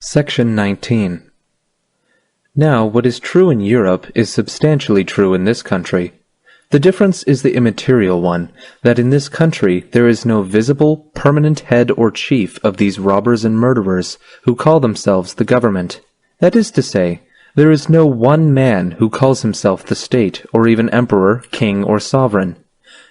Section 19. Now, what is true in Europe is substantially true in this country. The difference is the immaterial one, that in this country there is no visible, permanent head or chief of these robbers and murderers who call themselves the government. That is to say, there is no one man who calls himself the state, or even emperor, king, or sovereign.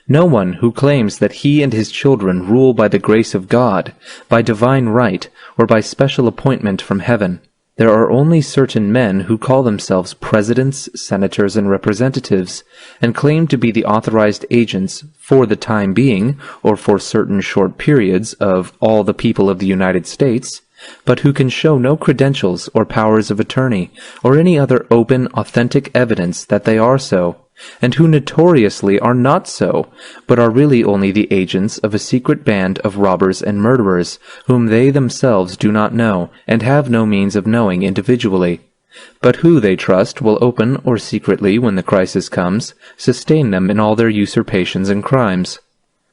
No one who claims that he and his children rule by the grace of God, by divine right, or by special appointment from heaven. There are only certain men who call themselves presidents, senators, and representatives, and claim to be the authorized agents, for the time being, or for certain short periods, of all the people of the United States, but who can show no credentials or powers of attorney, or any other open, authentic evidence that they are so, and who notoriously are not so, but are really only the agents of a secret band of robbers and murderers, whom they themselves do not know, and have no means of knowing individually, but who, they trust, will open or secretly, when the crisis comes, sustain them in all their usurpations and crimes.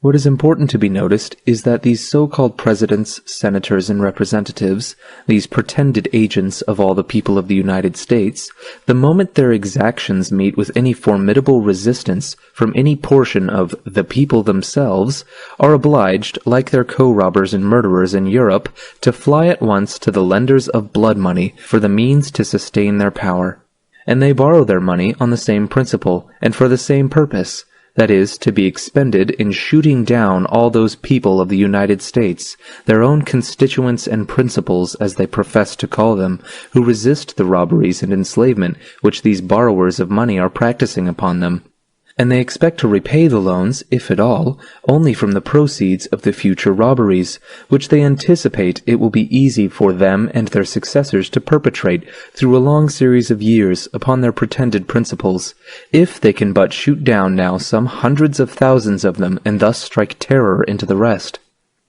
What is important to be noticed is that these so-called presidents, senators, and representatives, these pretended agents of all the people of the United States, the moment their exactions meet with any formidable resistance from any portion of the people themselves, are obliged, like their co-robbers and murderers in Europe, to fly at once to the lenders of blood money for the means to sustain their power. And they borrow their money on the same principle, and for the same purpose, that is, to be expended in shooting down all those people of the United States, their own constituents and principals as they profess to call them, who resist the robberies and enslavement which these borrowers of money are practicing upon them. And they expect to repay the loans, if at all, only from the proceeds of the future robberies, which they anticipate it will be easy for them and their successors to perpetrate through a long series of years upon their pretended principles, if they can but shoot down now some hundreds of thousands of them and thus strike terror into the rest.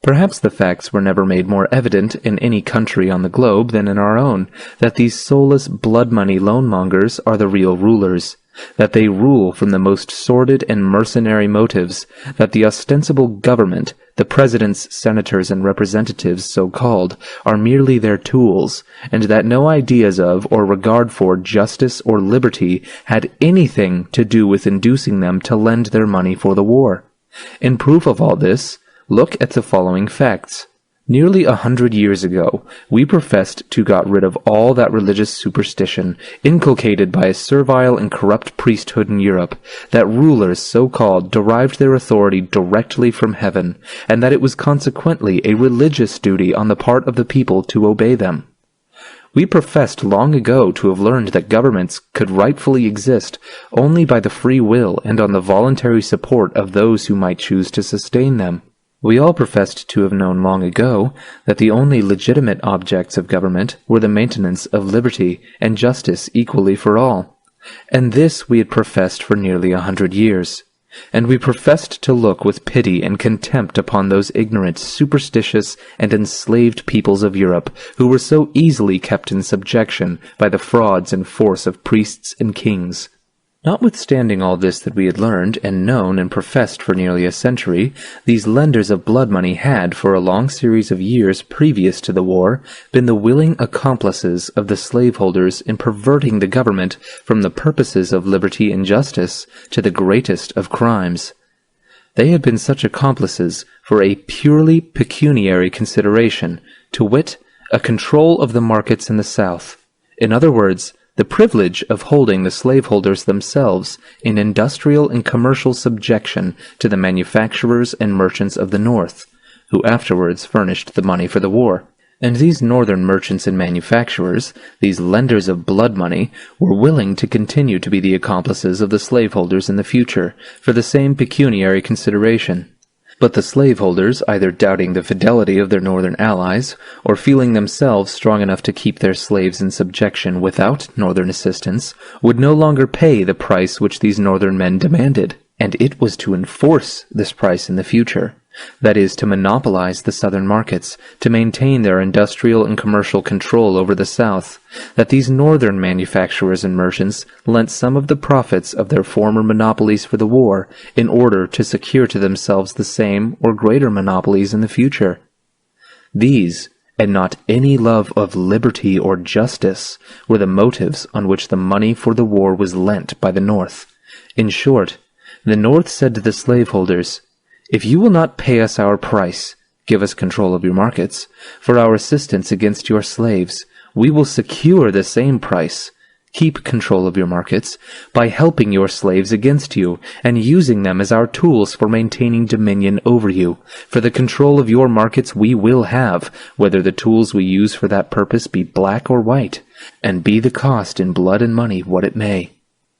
Perhaps the facts were never made more evident in any country on the globe than in our own, that these soulless blood-money loan-mongers are the real rulers, that they rule from the most sordid and mercenary motives, that the ostensible government, the presidents, senators, and representatives so-called, are merely their tools, and that no ideas of or regard for justice or liberty had anything to do with inducing them to lend their money for the war. In proof of all this, look at the following facts. Nearly 100 years ago, we professed to got rid of all that religious superstition inculcated by a servile and corrupt priesthood in Europe, that rulers so-called derived their authority directly from heaven, and that it was consequently a religious duty on the part of the people to obey them. We professed long ago to have learned that governments could rightfully exist only by the free will and on the voluntary support of those who might choose to sustain them. We all professed to have known long ago that the only legitimate objects of government were the maintenance of liberty and justice equally for all. And this we had professed for nearly 100 years. And we professed to look with pity and contempt upon those ignorant, superstitious, and enslaved peoples of Europe, who were so easily kept in subjection by the frauds and force of priests and kings. Notwithstanding all this that we had learned and known and professed for nearly a century, these lenders of blood money had, for a long series of years previous to the war, been the willing accomplices of the slaveholders in perverting the government from the purposes of liberty and justice to the greatest of crimes. They had been such accomplices for a purely pecuniary consideration, to wit, a control of the markets in the South. In other words, the privilege of holding the slaveholders themselves in industrial and commercial subjection to the manufacturers and merchants of the North, who afterwards furnished the money for the war. And these northern merchants and manufacturers, these lenders of blood money, were willing to continue to be the accomplices of the slaveholders in the future, for the same pecuniary consideration. But the slaveholders, either doubting the fidelity of their northern allies, or feeling themselves strong enough to keep their slaves in subjection without northern assistance, would no longer pay the price which these northern men demanded, and it was to enforce this price in the future. That is, to monopolize the southern markets, to maintain their industrial and commercial control over the South, that these northern manufacturers and merchants lent some of the profits of their former monopolies for the war in order to secure to themselves the same or greater monopolies in the future. These, and not any love of liberty or justice were the motives on which the money for the war was lent by the North. In short, the North said to the slaveholders, "If you will not pay us our price, give us control of your markets, for our assistance against your slaves, we will secure the same price. Keep control of your markets by helping your slaves against you and using them as our tools for maintaining dominion over you. For the control of your markets we will have, whether the tools we use for that purpose be black or white, and be the cost in blood and money what it may."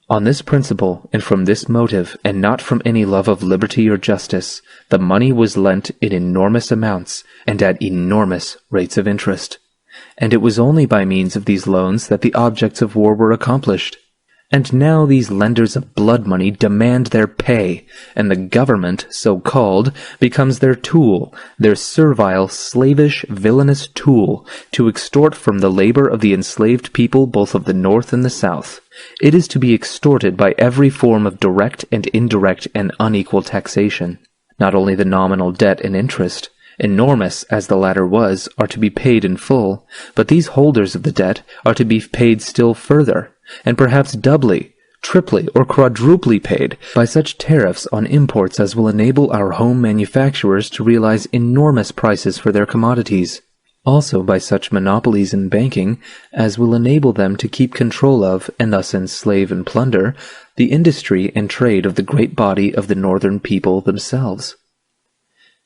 On this principle, and from this motive, and not from any love of liberty or justice, the money was lent in enormous amounts and at enormous rates of interest. And it was only by means of these loans that the objects of war were accomplished. And now these lenders of blood money demand their pay, and the government, so called, becomes their tool, their servile, slavish, villainous tool, to extort from the labor of the enslaved people both of the North and the South. It is to be extorted by every form of direct and indirect and unequal taxation. Not only the nominal debt and interest, enormous as the latter was, are to be paid in full, but these holders of the debt are to be paid still further, and perhaps doubly, triply, or quadruply paid by such tariffs on imports as will enable our home manufacturers to realize enormous prices for their commodities. Also by such monopolies in banking as will enable them to keep control of, and thus enslave and plunder, the industry and trade of the great body of the northern people themselves.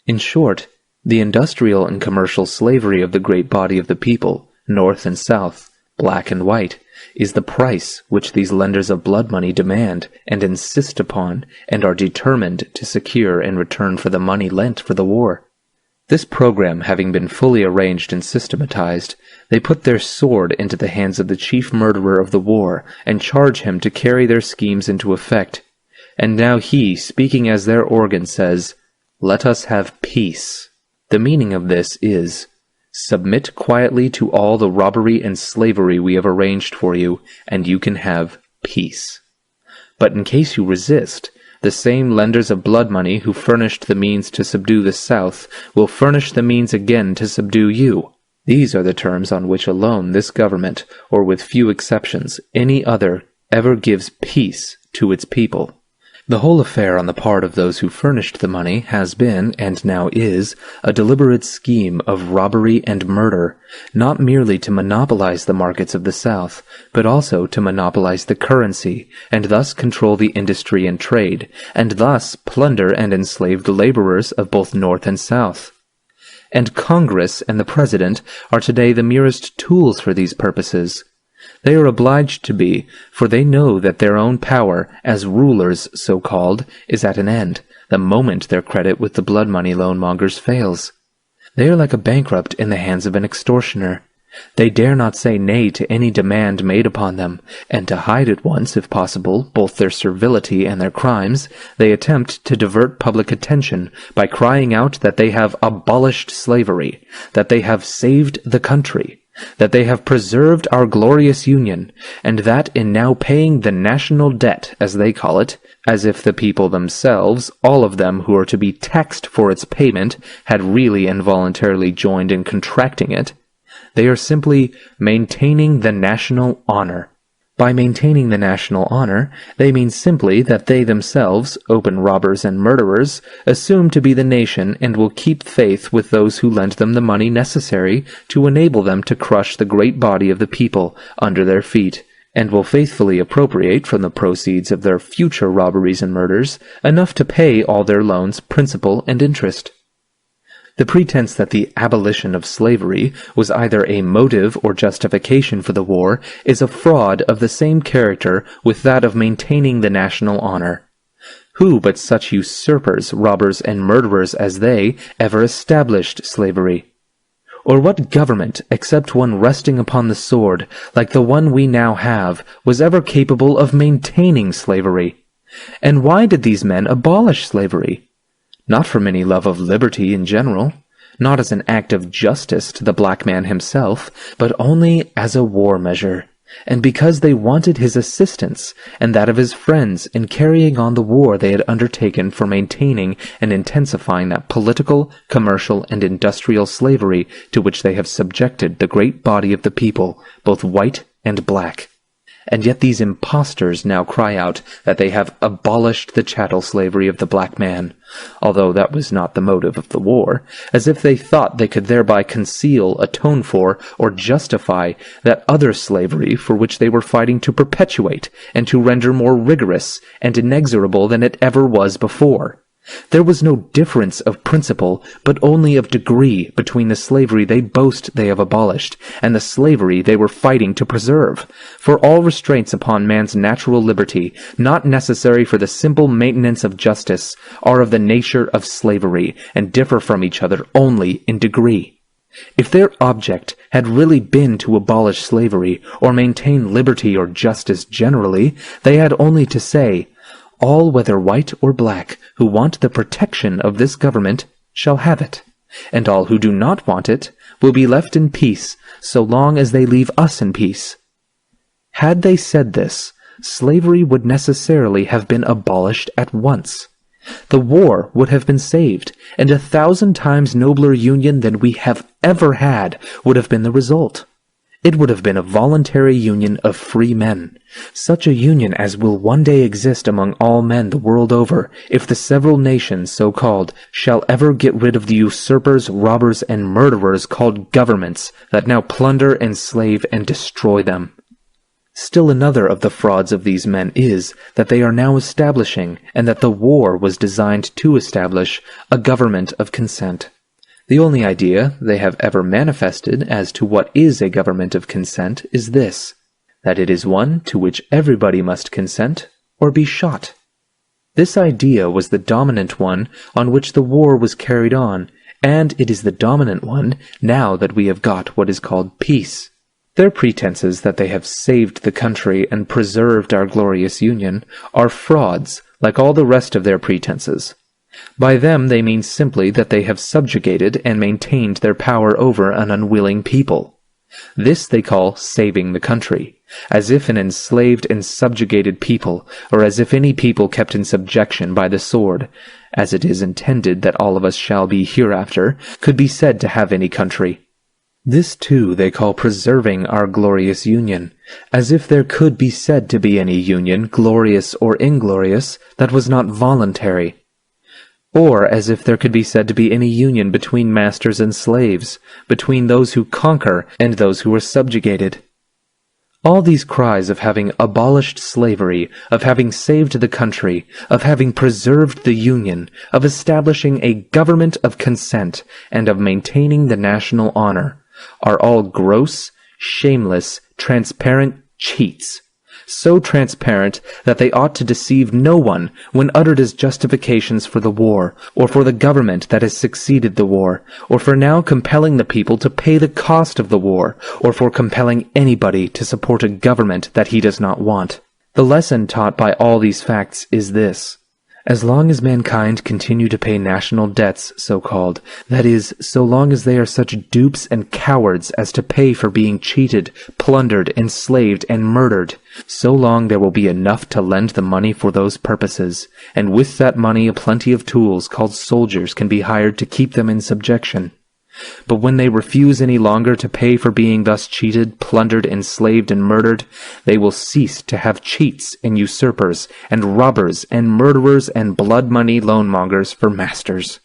In short, the industrial and commercial slavery of the great body of the people, North and South, black and white, is the price which these lenders of blood money demand and insist upon and are determined to secure in return for the money lent for the war. This program having been fully arranged and systematized, they put their sword into the hands of the chief murderer of the war and charge him to carry their schemes into effect. And now he, speaking as their organ, says, "Let us have peace." The meaning of this is, submit quietly to all the robbery and slavery we have arranged for you, and you can have peace. But in case you resist, the same lenders of blood money who furnished the means to subdue the South will furnish the means again to subdue you. These are the terms on which alone this government, or with few exceptions, any other, ever gives peace to its people. The whole affair on the part of those who furnished the money has been, and now is, a deliberate scheme of robbery and murder, not merely to monopolize the markets of the South, but also to monopolize the currency, and thus control the industry and trade, and thus plunder and enslave the laborers of both North and South. And Congress and the President are today the merest tools for these purposes. They are obliged to be, for they know that their own power, as rulers so called, is at an end, the moment their credit with the blood money loan-mongers fails. They are like a bankrupt in the hands of an extortioner. They dare not say nay to any demand made upon them, and to hide at once, if possible, both their servility and their crimes, they attempt to divert public attention by crying out that they have abolished slavery, that they have saved the country, that they have preserved our glorious Union, and that in now paying the national debt, as they call it, as if the people themselves, all of them who are to be taxed for its payment, had really and voluntarily joined in contracting it, they are simply maintaining the national honor. By maintaining the national honor, they mean simply that they themselves, open robbers and murderers, assume to be the nation and will keep faith with those who lent them the money necessary to enable them to crush the great body of the people under their feet, and will faithfully appropriate from the proceeds of their future robberies and murders enough to pay all their loans, principal, and interest. The pretense that the abolition of slavery was either a motive or justification for the war is a fraud of the same character with that of maintaining the national honor. Who but such usurpers, robbers, and murderers as they ever established slavery? Or what government, except one resting upon the sword, like the one we now have, was ever capable of maintaining slavery? And why did these men abolish slavery? Not from any love of liberty in general, not as an act of justice to the black man himself, but only as a war measure, and because they wanted his assistance and that of his friends in carrying on the war they had undertaken for maintaining and intensifying that political, commercial, and industrial slavery to which they have subjected the great body of the people, both white and black. And yet these impostors now cry out that they have abolished the chattel slavery of the black man, although that was not the motive of the war, as if they thought they could thereby conceal, atone for, or justify that other slavery for which they were fighting to perpetuate and to render more rigorous and inexorable than it ever was before. There was no difference of principle, but only of degree between the slavery they boast they have abolished and the slavery they were fighting to preserve. For all restraints upon man's natural liberty, not necessary for the simple maintenance of justice, are of the nature of slavery, and differ from each other only in degree. If their object had really been to abolish slavery, or maintain liberty or justice generally, they had only to say, "All, whether white or black, who want the protection of this government shall have it, and all who do not want it will be left in peace so long as they leave us in peace." Had they said this, slavery would necessarily have been abolished at once. The war would have been saved, and 1,000 times nobler union than we have ever had would have been the result. It would have been a voluntary union of free men, such a union as will one day exist among all men the world over, if the several nations, so-called, shall ever get rid of the usurpers, robbers, and murderers called governments that now plunder, enslave, and destroy them. Still another of the frauds of these men is that they are now establishing, and that the war was designed to establish, a government of consent. The only idea they have ever manifested as to what is a government of consent is this, that it is one to which everybody must consent or be shot. This idea was the dominant one on which the war was carried on, and it is the dominant one now that we have got what is called peace. Their pretenses that they have saved the country and preserved our glorious union are frauds, like all the rest of their pretenses. By them they mean simply that they have subjugated and maintained their power over an unwilling people. This they call saving the country, as if an enslaved and subjugated people, or as if any people kept in subjection by the sword, as it is intended that all of us shall be hereafter, could be said to have any country. This too they call preserving our glorious union, as if there could be said to be any union, glorious or inglorious, that was not voluntary. Or as if there could be said to be any union between masters and slaves, between those who conquer and those who are subjugated. All these cries of having abolished slavery, of having saved the country, of having preserved the Union, of establishing a government of consent, and of maintaining the national honor, are all gross, shameless, transparent cheats. So transparent that they ought to deceive no one when uttered as justifications for the war, or for the government that has succeeded the war, or for now compelling the people to pay the cost of the war, or for compelling anybody to support a government that he does not want. The lesson taught by all these facts is this. As long as mankind continue to pay national debts, so-called, that is, so long as they are such dupes and cowards as to pay for being cheated, plundered, enslaved, and murdered, so long there will be enough to lend the money for those purposes, and with that money a plenty of tools called soldiers can be hired to keep them in subjection. But when they refuse any longer to pay for being thus cheated, plundered, enslaved, and murdered, they will cease to have cheats and usurpers and robbers and murderers and blood money loanmongers for masters.